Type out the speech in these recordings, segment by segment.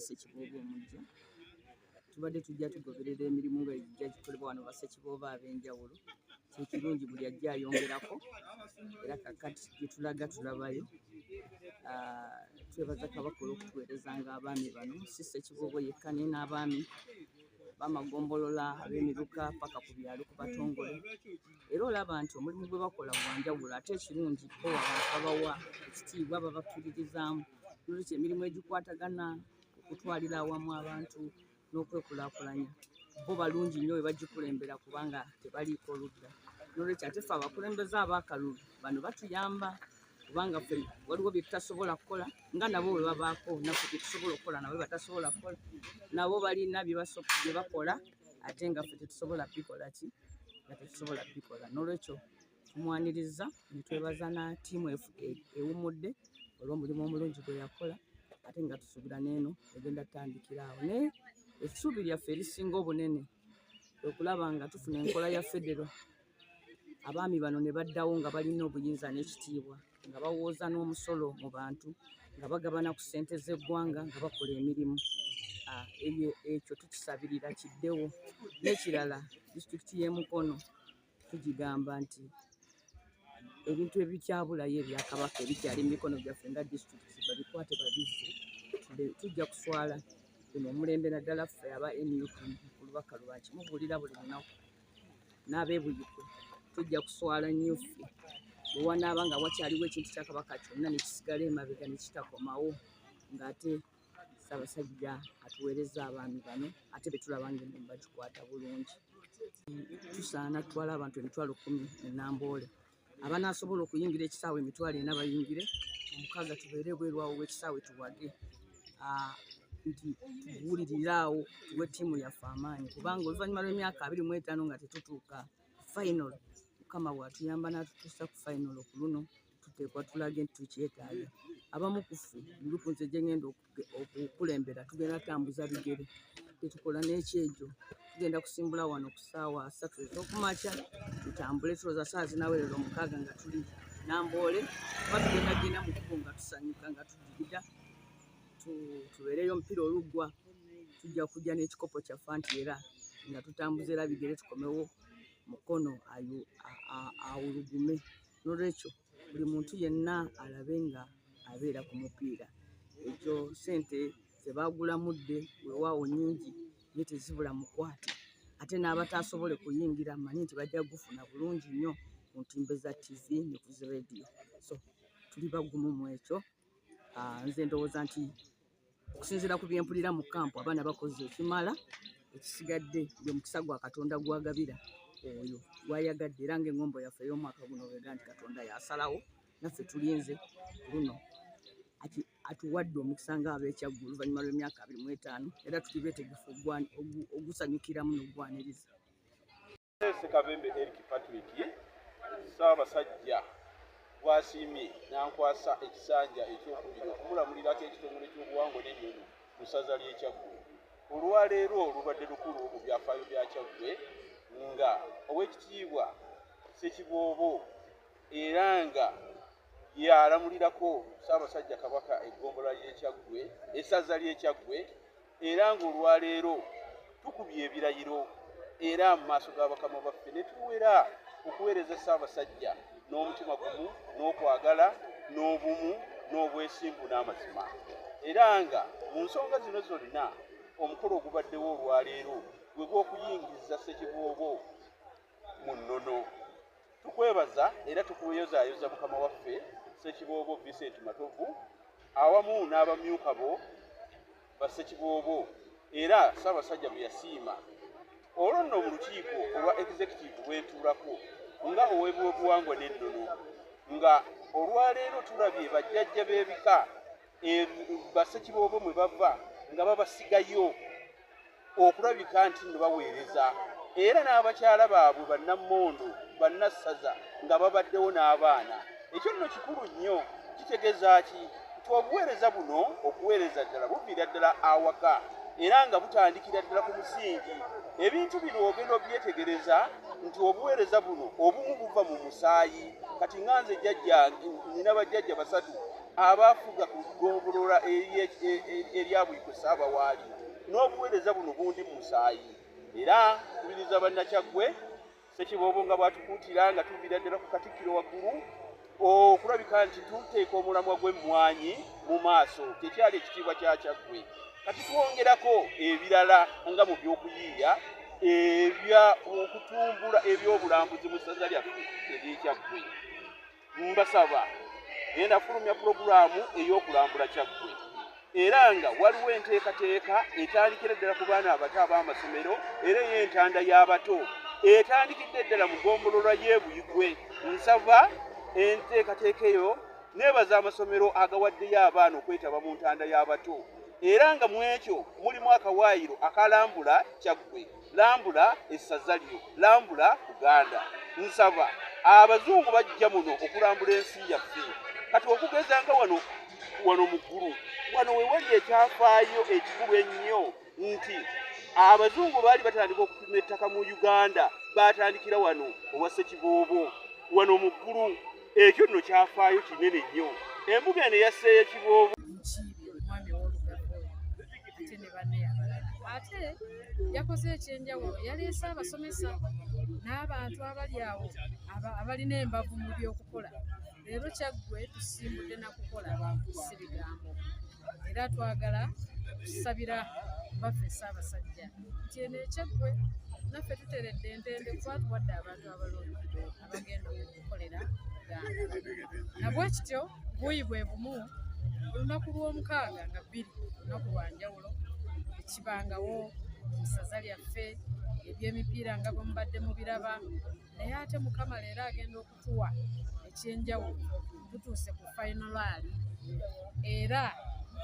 Ssekibobo omujja tubadde tujja tugoberera emirimu nga ejja gikolebwa wano ba Ssekibobo ab'enjawulo kyekirungi buli ajja ayongerako era kakati gye tulaga tulabayo twebaza Kabaka olw'okutuweereza ng'abaami bano si Ssekibobo yekka naye n'abaami b'amagombolola ab'emiruka paka ku byalo ku batongole era olaba nti omulimu gwe bakola gwanjawulo ate ekirungi bo abantu babawa ekitiibwa babakkiririzaamu nolwekyo emirimu egikwatagana okutwalira awamu abantu n'okwekulaakulanya bo balungi nnyo bwe bagikulembera kubanga tebaliiko ludda nolwekyo ate ffe abakulembeze ab'akalulu bano batuyamba kubanga ffe waliwo bye tutasobola kukola nga nabo bwe babaako naffe bye tusobola okukola nabo batasobola kukola nabo balina bye bakola ate nga ffe tetusobola bikola ki nga tetusobola bikola nolwekyo tumwaniriza ne twebaza na ttiimu ewummudde olw'omulimu omulungi gwe yakola ate nga tusuubira n'eno egenda tutandikira awo naye essuubi lyaffe erisinga obunene okulaba nga tufuna enkola ya federo abaami bano ne baddawo nga balina obuyinza n'ekitiibwa nga bawooza n'omusolo mu bantu nga bagabana ku ssente z'eggwanga nga bakola emirimu ekyo tukisabirira kiddewo n'ekirala disitulikiti y'e Mukono tugigamba nti ebintu ebikyabulayo ebya Kabaka ebikyali mu mikono gyaffe nga disitulikiti babikwate babizze tujja kuswala guno omulembe naddala ffe aba NUP ku lubaka lwaki mubuulira buli lunaku n'abeebuyikwe tujja kuswala nnyo ffe bwe wanaaba nga wakyaliwo ekintu kya Kabaka kyonna ne kisigala emabega ne kitakomawo ng'ate Ssaabasajja atuweereza abaami bano ate be tulaba ng'emirimu bagikwata bulungi tusaana tutwala abantu emitwalo 10 e Namboole abanaasobola okuyingira ekisaawe emitwalo 4 bayingire omukaaga tubeere ebweru awo w'ekisaawe tuwage nti tubuulirire awo tuwe ttiimu yaffe amaanyi kubanga oluvannyuma lw'emyaka 25 nga tetutuuka final Mukama bw'atuyamba n'atutuusa ku final ku luno tuteekwa tulage nti tukyetaaga abamu ku ffe gurupu nze gye ngenda okukulembera tugenda tambuza bigere tetukola n'ekyejo tugenda kusimbula wano ku ssaawa 3 ez'okumakya tutambule tuloza ssaawa zinawerera 6 nga tuli Namboole kuba tugenda mu kubo nga tusanyuka nga tujjirira tubeereyo omupiira oluggwa tujja kujja n'ekikopo kyaffe anti era nga tutambuza era bigere tukomewo Mukono awulugume nolwekyo buli muntu yenna alabe nga abeera ku mupiira ekyo ssente ze bagulamudde weewaawo nnyingi naye tezibula mukwate ate n'abataasobole kuyingira mmanyi nti bajja gufuna bulungi nnyo ku ntimbe za TV ne ku zirediyo so tuli bagumu mu ekyo nze ndowooza nti okusinziira ku bye mpulira mu kampu abaana bakoze ekimala ekisigadde gwe mukisa gwa Katonda gwagabira oyo gwayagadde era ng'engombo yaffe ey'omwaka guno wega nti Katonda yasalawo naffe tulinze luno atuwadde omukisa ng'ab'Ekyaggwe oluvannyuma lw'emyaka 25 era tuli beetegefu ogusanyukiramu n'ogwaniriza. Ssekabembe Eric Patrick Ssaabasajja bw'asiimye n'ankwasa ekisanja ekyokubiri okumulamulirako ekitongole ky'obuwangwa n'ennono mu ssaza ly'e Kyaggwe. Olwaleero olubadde lukulu mu byafaayo bya Kyaggwe nga ow'ekitiibwa Ssekibobo era nga yalamulirako Ssaabasajja Kabaka eggombolola ly'e Kyaggwe essaza ly'e Kyaggwe era ng'olwaleero tukubye ebilayiro era mu maaso g'abakama baffe ne tuwera okuweereza Ssaabasajja n'omutima gumu n'okwagala n'obumu n'obwesimbu n'amazima era nga mu nsonga zino zonna omukolo ogubaddewo olwaleero gwe gw'okuyingiza Ssekibobo mu nnono tukwebaza era tukuyozaayoza mukama waffe Ssekibobo Vincent Matovu awamu n'abamyuka bo ba Ssekibobo era Ssaabasajja bwe yasiima olwo nno mu lukiiko olwa executive bwentuulako nga ow'ebyobuwangwa n'ennono nga olwaleero tulabye bajjajja b'ebika ba Ssekibobo mwe bava nga babasigayo okulabika nti nno baweereza era n'abakyala baabwe bannammondo bannassaza nga babaddewo n'abaana ekyo nno kikulu nnyo kitegeeza ki nti obuweereza buno okuweereza ddala buviira ddala awaka era nga butandikira ddala ku musingi ebintu bino ogenda obyetegereza nti obuweereza buno obumu buva mu musaayi kati nga nze jjajja nina bajjajja basatu abafuga ku ggombolola erya buli ku Ssaabawaali n'obuweereza buno bundi mu musaayi. Era kubiriza bannakyaggwe Ssekibobo nga bw'atukuutira nga tuviira ddala ku Katikkiro waggulu okulabika nti tuteeka omulamwa gw'emmwanyi mu maaso kyekyali ekitiibwa kya Kyaggwe. Kati twongerako ebirala nga mu by'okuyiiya ebya okutumbula ebyobulambuzi mu ssaza lyaffe ery'e Kyaggwe. Mbasaba genda fulumya pulogulaamu ey'okulambula Kyaggwe era nga waliwo enteekateeka etandikira ddala ku baana abato ab'amasomero era ey'entanda y'abato etandikidde ddala mu ggombolola y'e Buyigwe. Nsaba enteekateeka eyo neebaza amasomero agawaddeyo abaana okwetaba mu ntanda y'abato era nga mu ekyo mulimu akawaayiro akalambula Kyaggwe, lambula essaza lyo, lambula Buganda. Nsaba abazungu bajja muno okulambula ensi yaffe. Kati okugeza nga wano mu ggulu wano we wali ekyafaayo ekikulu ennyo nti abazungu baali batandika okupima ettaka mu Uganda baatandikira wano owa Ssekibobo wano mu ggulu. Ekyo nno kyafaayo kinene nnyo. Embuga eno eya Ssekibobo ate yakoze ekyenjawulo, yaleese abasomesa n'abantu abali awo abalina embavu mu by'okukola. Leero Kyaggwe tusimbudde na kukola si bigambo, era twagala tusabira baffe Ssaabasajja nti eno Kyaggwe naffe tuteredde entende kuba tuwadde abantu abalonde abagenda okukolera Uganda. Nabwe kityo buuyi bwe bumu olunaku lw'omukaaga nga 2 olunaku lwa njawulo ekibangawo mu ssaza lyaffe eby'emipiira nga bwe mubadde mubiraba, naye ate Mukama leero agenda okutuwa ekyenjawulo. Tutuuse ku fayinalaali era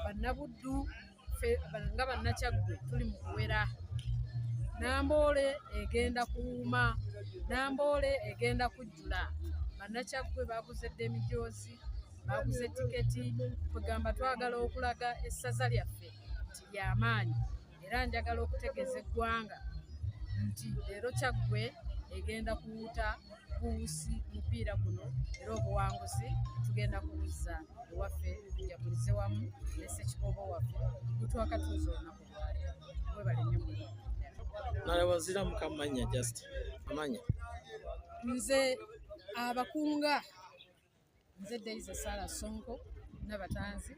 bannabuddu nga bannakyaggwe tuli mu kuwera. Namboole egenda kuwuuma, Namboole egenda kujjula. Bannakyaggwe baaguzedde emijoozi, baaguze tiketi, kugamba twagala okulaga essaza lyaffe nti ly'amaanyi. Era njagala okutegeeza eggwanga nti leero Kyaggwe egenda kuwuuta buwusi mupiira guno era obuwanguzi tugenda kuwuzza ewaffe tujagulize wamu ne Ssekibobo waffe gutwakatuuza olunaku lwaleero. Mwebale nnyo muliro. Nalabazira mukamanya just amanya. Nze abakunga nze Daisy Sala Sonko n'abatanzi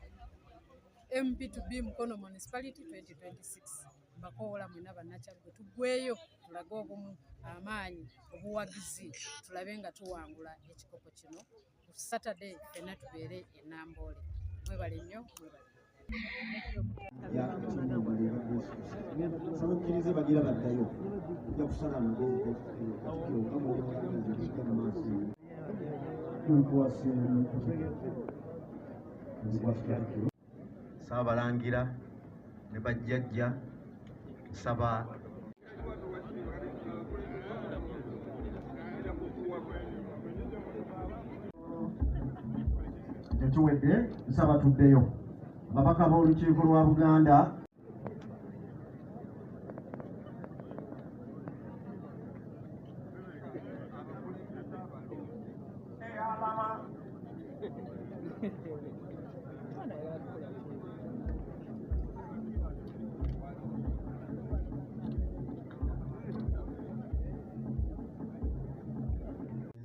MP2B Mukono Municipality 2026 mbakoola mwena bannakyaggwe tuggweyo tulage obumu, amaanyi, obuwagizi tulabe nga tuwangula ekikopo kino ku Saturday ffenna tubeere e Namboole. Mwebale nnyo, mwebale. Sabakkirize bagira baddayo ojja kusala Ssaabalangira ne bajjajja nsaba tekiwedde nsaba tuddeyo. Ababaka b'olukiiko lwa Buganda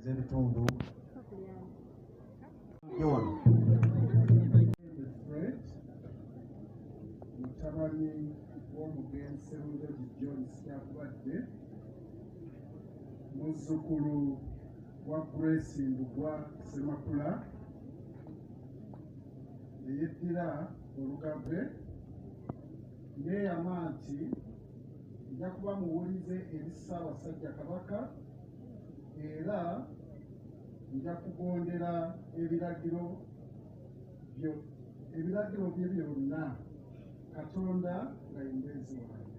ez'ebitundu wano mutabani w'omugenzi Sserunjogi John Kyaggwe muzzukulu wa Grace Mbugwa Ssemakula eyeddira Olugave neeyama nti nja kuba muwulize eri Ssaabasajja Kabaka era nja kugondera ebiragiro bye byonna Katonda nga y'omubeezi wange.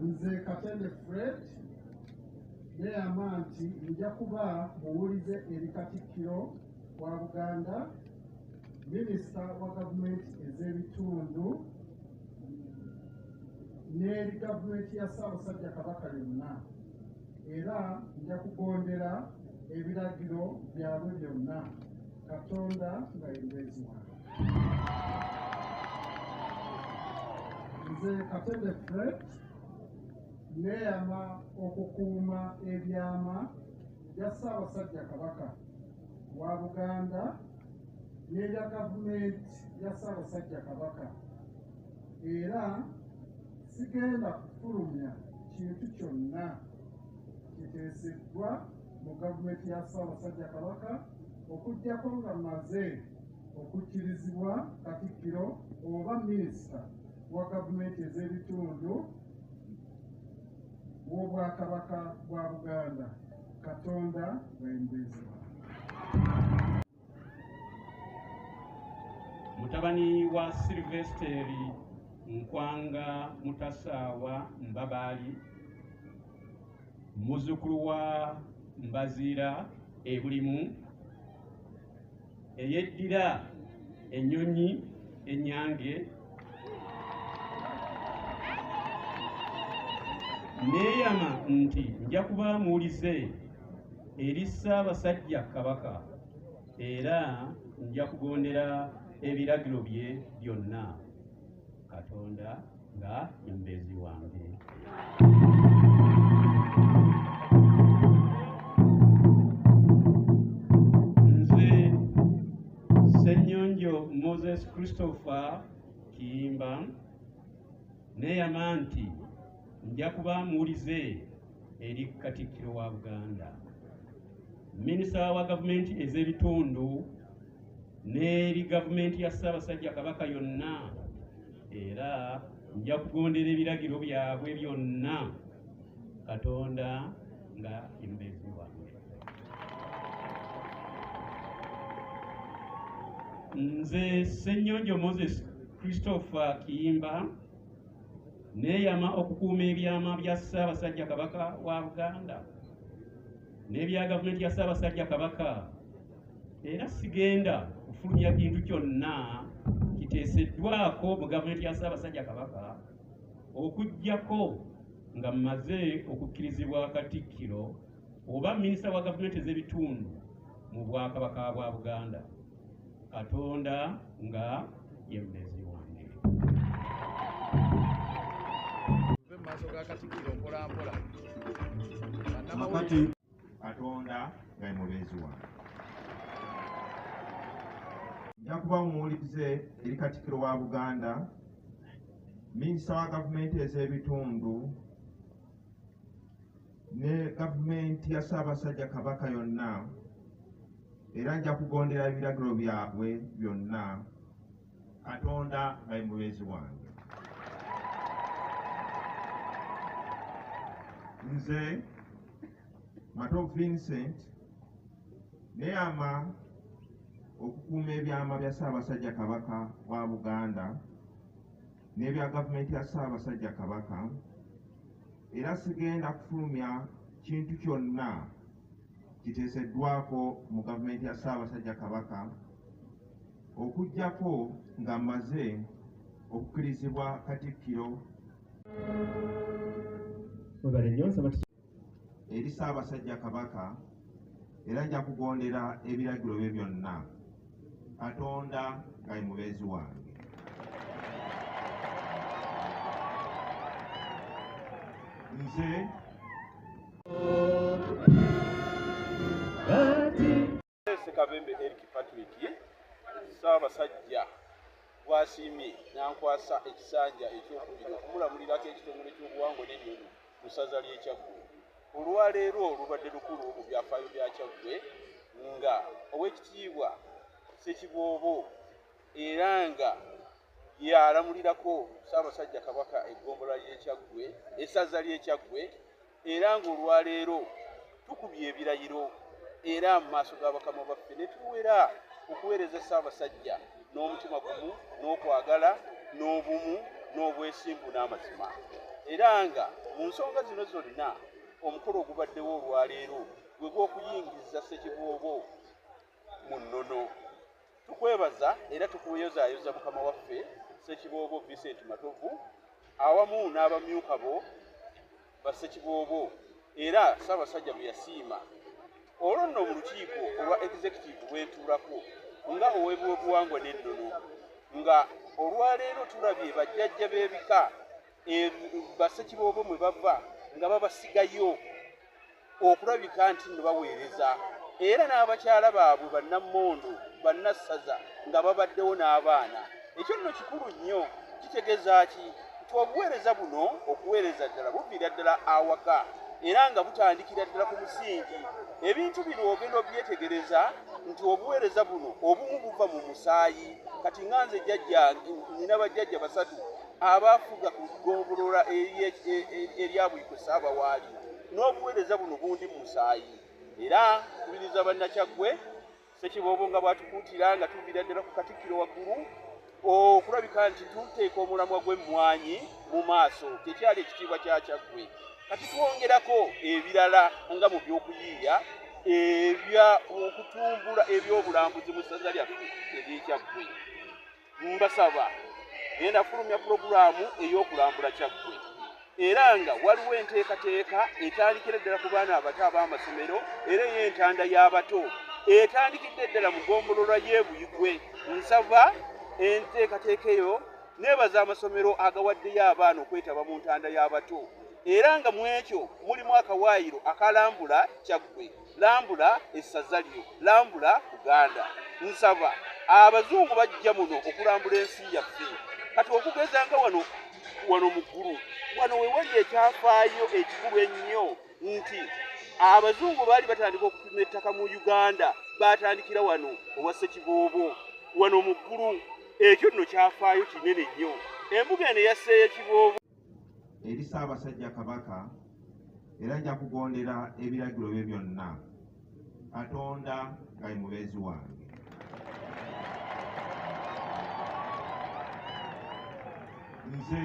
Nze Katende Fred neeyama nti nja kuba muwulize eri Katikkiro wa Buganda, minisita wa gavumenti ez'ebitundu n'eri gavumenti ya Ssaabasajja Kabaka yonna, era nja kugondera ebiragiro byabwe byonna Katonda nga y'omubeezi wange. Nze Katende Fred neeyama okukuuma ebyama bya Ssaabasajja Kabaka wa Buganda n'ebya gavumenti ya Ssaabasajja Kabaka, era sigenda kufulumya kintu kyonna kiteeseddwa mu gavumenti ya Ssaabasajja Kabaka okuggyako nga maze okukkirizibwa Katikkiro oba minisita wa gavumenti ez'ebitundu w'Obwakabaka bwa Buganda. Katonda nga y'omubeezi wange. Mutabani wa Silvesteri Nkwanga Mutasaawa Mbabaali, muzzukulu wa Mbazira Ebulimu, eyeddira ennyonyi ennyange, neeyama nti nja kuba muwulize eri Ssaabasajja Kabaka era nja kugondera ebiragiro bye byonna. Katonda nga y'omubeezi wange. Nze Ssenyonjo Moses Christopher Kiyimba neeyama nti nja kuba muwulize eri Katikkiro wa Buganda, minisita wa gavumenti ez'ebitundu n'eri gavumenti ya Ssaabasajja Kabaka yonna, era nja kugondera ebiragiro byabwe byonna. Katonda nga y'omubeezi wange. Nze Ssenyonjo Moses Christopher Kiyimba neeyama okukuuma ebyama bya Ssaabasajja Kabaka wa Buganda n'ebya gavumenti ya Ssaabasajja Kabaka, era sigenda kufulumya kintu kyonna kiteeseddwako mu gavumenti ya Ssaabasajja Kabaka okuggyako nga mmaze okukkirizibwa Katikkiro oba minisita wa gavumenti ez'ebitundu mu Bwakabaka bwa Buganda. Katonda nga y'omubeezi wange. Makati Katonda nga y'omubeezi wange. Nja kuba muwulize eri Katikkiro wa Buganda, minisita wa gavumenti ez'ebitundu ne gavumenti ya Ssaabasajja Kabaka yonna, era nja kugondera ebiragiro byabwe byonna. Katonda nga y'omubeezi wange. Nze Mato Vincent neeyama okukuuma ebyama bya Ssaabasajja Kabaka wa Buganda n'ebya gavumenti ya Ssaabasajja Kabaka, era sigenda kufulumya kintu kyonna kiteeseddwako mu gavumenti ya Ssaabasajja Kabaka okuggyako nga mmaze okukkirizibwa Katikkiro eri Ssaabasajja Kabaka, era nja kugondera ebiragiro bye byonna. Katonda nga y'omubeezi wange. Nze Ssekabembe Eric Patrick Ssaabasajja bw'asiimye n'ankwasa ekisanja ekyokubiri okumulamulirako ekitongole ky'obuwangwa n'ennono mu ssaza ly'e Kyaggwe. Olwaleero olubadde lukulu mu byafaayo bya Kyaggwe nga Oweekitiibwa Ssekibobo era nga yalamulirako Ssaabasajja Kabaka eggombolola ly'e Kyaggwe, essaza ly'e Kyaggwe, era ng'olwaleero tukubye ebilayiro era mu maaso g'abakama baffe ne tuwera okuweereza Ssaabasajja n'omutima gumu n'okwagala n'obumu n'obwesimbu n'amazima, era nga mu nsonga zino zonna omukolo ogubaddewo olwaleero gwe gw'okuyingiza Ssekibobo mu nnono. Tukwebaza era tukuyozaayoza mukama waffe Ssekibobo Vincent Matovu awamu n'abamyuka bo ba Ssekibobo, era Ssaabasajja bwe yasiima olwo nno mu lukiiko olwa executive bwentuulako nga ow'ebyobuwangwa n'ennono nga olwaleero tulabye bajjajja b'ebika Ssekibobo mwe bava nga babasigayo okulabika nti nno baweereza era n'abakyala baabwe bannammondo bannassaza nga babaddewo n'abaana. Ekyo nno kikulu nnyo, kitegeeza ki nti obuweereza buno okuweereza ddala buviira ddala awaka era nga butandikira ddala ku musingi. Ebintu bino ogenda obyetegereza nti obuweereza buno obumu buva mu musaayi. Kati nganze nina bajjajja basatu abaafuga ku ggombolola erya Bwiko Ssaabawaali n'obuweereza buno bundi mu musaayi. Era kubiriza bannakyaggwe Ssekibobo nga bwatukuutira nga tuviira ddala ku Katikkiro waggulu okulabika nti tuteeka omulamwa gw'emmwanyi mu maaso kyekyali ekitiibwa kya Kyaggwe. Kati twongerako ebirala nga mu by'okuyiiya ebya okutumbula ebyobulambuzi mu ssaza lyaffe ery'Ekyaggwe. Mbasaba ngenda fulumya pulogulaamu ey'okulambula Kyaggwe era nga waliwo enteekateeka etandikira ddala ku baana abato ab'amasomero era ey'entanda y'abato etandikidde ddala mu ggombolola y'Ebuyigwe. Nsaba enteekateeka eyo neebaza amasomero agawaddeyo abaana okwetaba mu ntanda y'abato era nga mu ekyo mulimu akawaayiro akalambula Kyaggwe, lambula essaza lyo, lambula Buganda. Nsaba abazungu bajja muno okulambula ensi yaffe. Kati okugeza nga wano mu ggulu wano we wali ekyafaayo ekikulu ennyo nti abazungu baali batandika okupima ettaka mu Uganda batandikira wano owa Ssekibobo wano mu ggulu. Ekyo nno kyafaayo kinene nnyo. Embuga eno yasseeyo Ekibobo eri Ssaabasajja Kabaka era nja kugondera ebiragiro bye byonna. Katonda nga ye mubeezi wange. Nze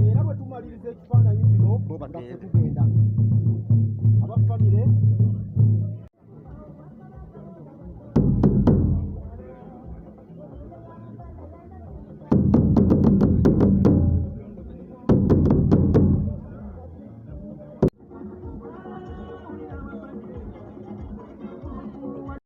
era bwe tumaliriza ekifaananyi kino nga ffe tugenda